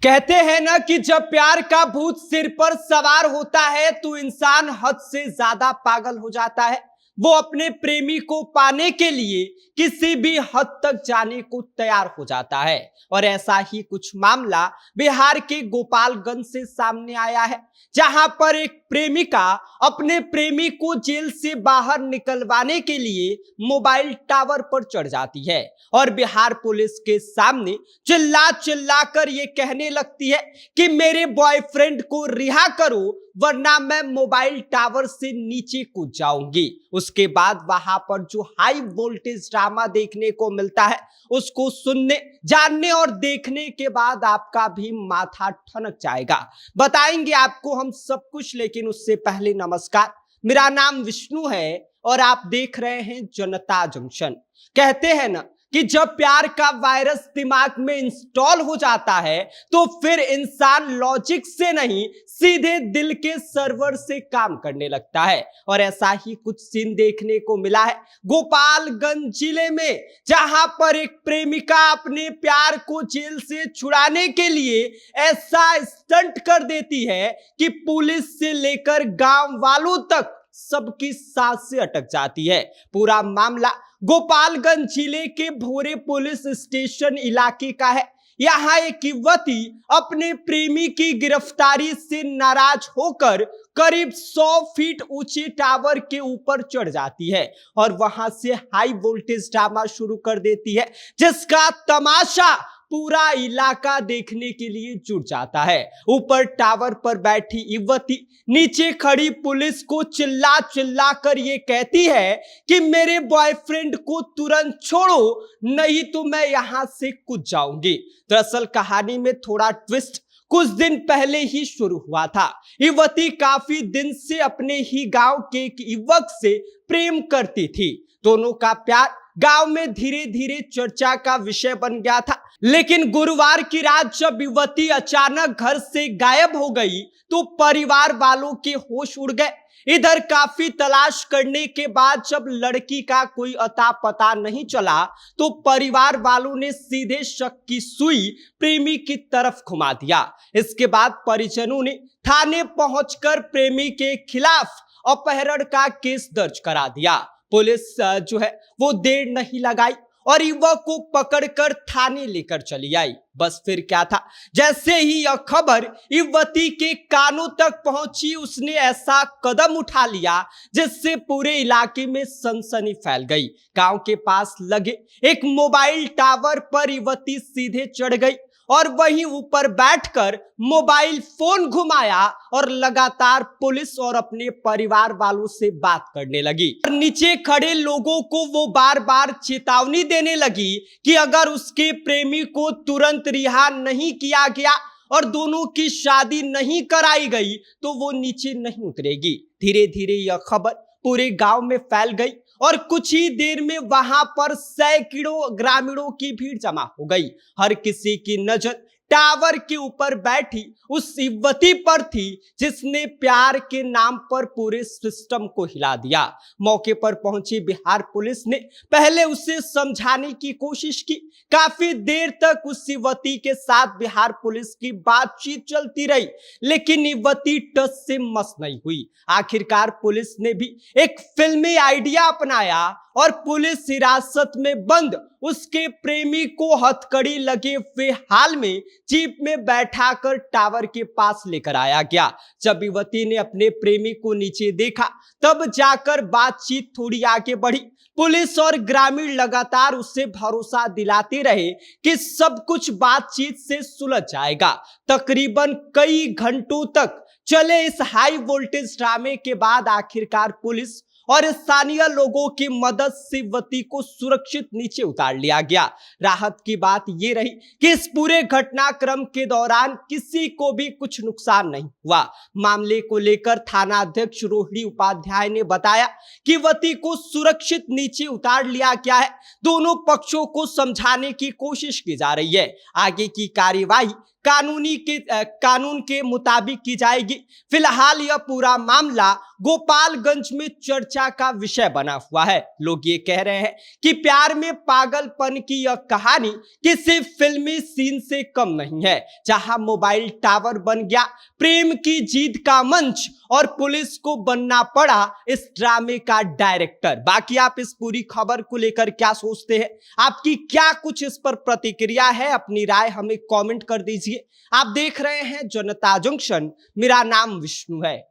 कहते हैं ना कि जब प्यार का भूत सिर पर सवार होता है तो इंसान हद से ज्यादा पागल हो जाता है। वो अपने प्रेमी को पाने के लिए किसी भी हद तक जाने को तैयार हो जाता है। और ऐसा ही कुछ मामला बिहार के गोपालगंज से सामने आया है, जहां पर एक प्रेमिका अपने प्रेमी को जेल से बाहर निकलवाने के लिए मोबाइल टावर पर चढ़ जाती है और बिहार पुलिस के सामने चिल्ला चिल्ला कर ये कहने लगती है कि मेरे बॉयफ्रेंड को रिहा करो वरना मैं मोबाइल टावर से नीचे कूद जाऊंगी। उसके बाद वहां पर जो हाई वोल्टेज ड्रामा देखने को मिलता है, उसको सुनने, जानने और देखने के बाद आपका भी माथा ठनक जाएगा। बताएंगे आपको हम सब कुछ, लेकिन उससे पहले नमस्कार, मेरा नाम विष्णु है और आप देख रहे हैं जनता जंक्शन। कहते हैं ना कि जब प्यार का वायरस दिमाग में इंस्टॉल हो जाता है तो फिर इंसान लॉजिक से नहीं, सीधे दिल के सर्वर से काम करने लगता है। और ऐसा ही कुछ सीन देखने को मिला है गोपालगंज जिले में, जहां पर एक प्रेमिका अपने प्यार को जेल से छुड़ाने के लिए ऐसा स्टंट कर देती है कि पुलिस से लेकर गांव वालों तक सबकी सांसें अटक जाती है। पूरा मामला गोपालगंज जिले के भोरे पुलिस स्टेशन इलाके का है। यहाँ एक युवती अपने प्रेमी की गिरफ्तारी से नाराज होकर करीब 100 फीट ऊंचे टावर के ऊपर चढ़ जाती है और वहां से हाई वोल्टेज ड्रामा शुरू कर देती है, जिसका तमाशा पूरा इलाका देखने के लिए जुट जाता है। ऊपर टावर पर बैठी युवती नीचे खड़ी पुलिस को चिल्ला चिल्ला कर ये कहती है कि मेरे बॉयफ्रेंड को तुरंत छोड़ो, नहीं तो मैं यहां से कूद जाऊंगी। दरअसल कहानी में थोड़ा ट्विस्ट कुछ दिन पहले ही शुरू हुआ था। युवती काफी दिन से अपने ही गांव के एक युवक से प्रेम करती थी। दोनों का प्यार गांव में धीरे धीरे चर्चा का विषय बन गया था, लेकिन गुरुवार की रात जब युवती अचानक घर से गायब हो गई तो परिवार वालों के होश उड़ गए। इधर काफी तलाश करने के बाद जब लड़की का कोई अता पता नहीं चला तो परिवार वालों ने सीधे शक की सुई प्रेमी की तरफ घुमा दिया। इसके बाद परिजनों ने थाने पहुंचकर प्रेमी के खिलाफ अपहरण का केस दर्ज करा दिया। पुलिस जो है वो देर नहीं लगाई और युवक को पकड़कर थाने लेकर चली आई। बस फिर क्या था, जैसे ही यह खबर युवती के कानों तक पहुंची, उसने ऐसा कदम उठा लिया जिससे पूरे इलाके में सनसनी फैल गई। गांव के पास लगे एक मोबाइल टावर पर युवती सीधे चढ़ गई और वहीं ऊपर बैठकर मोबाइल फोन घुमाया और लगातार पुलिस और अपने परिवार वालों से बात करने लगी। और नीचे खड़े लोगों को वो बार बार चेतावनी देने लगी कि अगर उसके प्रेमी को तुरंत रिहा नहीं किया गया और दोनों की शादी नहीं कराई गई तो वो नीचे नहीं उतरेगी। धीरे धीरे यह खबर पूरे गांव में फैल गई और कुछ ही देर में वहां पर सैकड़ों ग्रामीणों की भीड़ जमा हो गई। हर किसी की नजर टावर के ऊपर बैठी उस युवती पर थी जिसने प्यार के नाम पर पूरे सिस्टम को हिला दिया। मौके पर पहुंची बिहार पुलिस ने पहले उसे समझाने की कोशिश की। काफी देर तक उस युवती के साथ बिहार पुलिस की बातचीत चलती रही, लेकिन युवती टस से मस नहीं हुई। आखिरकार पुलिस ने भी एक फिल्मी आइडिया अपनाया और पुलिस हिरासत में बंद उसके प्रेमी को हथकड़ी लगे हुए हाल में जीप में बैठाकर टावर के पास लेकर आया गया। जब युवती ने अपने प्रेमी को नीचे देखा तब जाकर बातचीत थोड़ी आगे बढ़ी। पुलिस और ग्रामीण लगातार उसे भरोसा दिलाते रहे कि सब कुछ बातचीत से सुलझ जाएगा। तकरीबन कई घंटों तक चले इस हाई वोल्टेज ड्रामे के बाद आखिरकार पुलिस और स्थानीय लोगों की मदद से युवती को सुरक्षित नीचे उतार लिया गया। राहत की बात यह रही कि इस पूरे घटनाक्रम के दौरान किसी को भी कुछ नुकसान नहीं हुआ। मामले को लेकर थाना अध्यक्ष रोहिणी उपाध्याय ने बताया कि युवती को सुरक्षित नीचे उतार लिया गया है। दोनों पक्षों को समझाने की कोशिश की जा रही है। आगे की कार्यवाही कानून के मुताबिक की जाएगी। फिलहाल यह पूरा मामला गोपालगंज में चर्चा का विषय बना हुआ है। लोग ये कह रहे हैं कि प्यार में पागलपन की यह कहानी किसी फिल्मी सीन से कम नहीं है, जहां मोबाइल टावर बन गया प्रेम की जीत का मंच और पुलिस को बनना पड़ा इस ड्रामे का डायरेक्टर। बाकी आप इस पूरी खबर को लेकर क्या सोचते हैं? आपकी क्या कुछ इस पर प्रतिक्रिया है? अपनी राय हमें कमेंट कर दीजिए। आप देख रहे हैं जनता जंक्शन, मेरा नाम विष्णु है।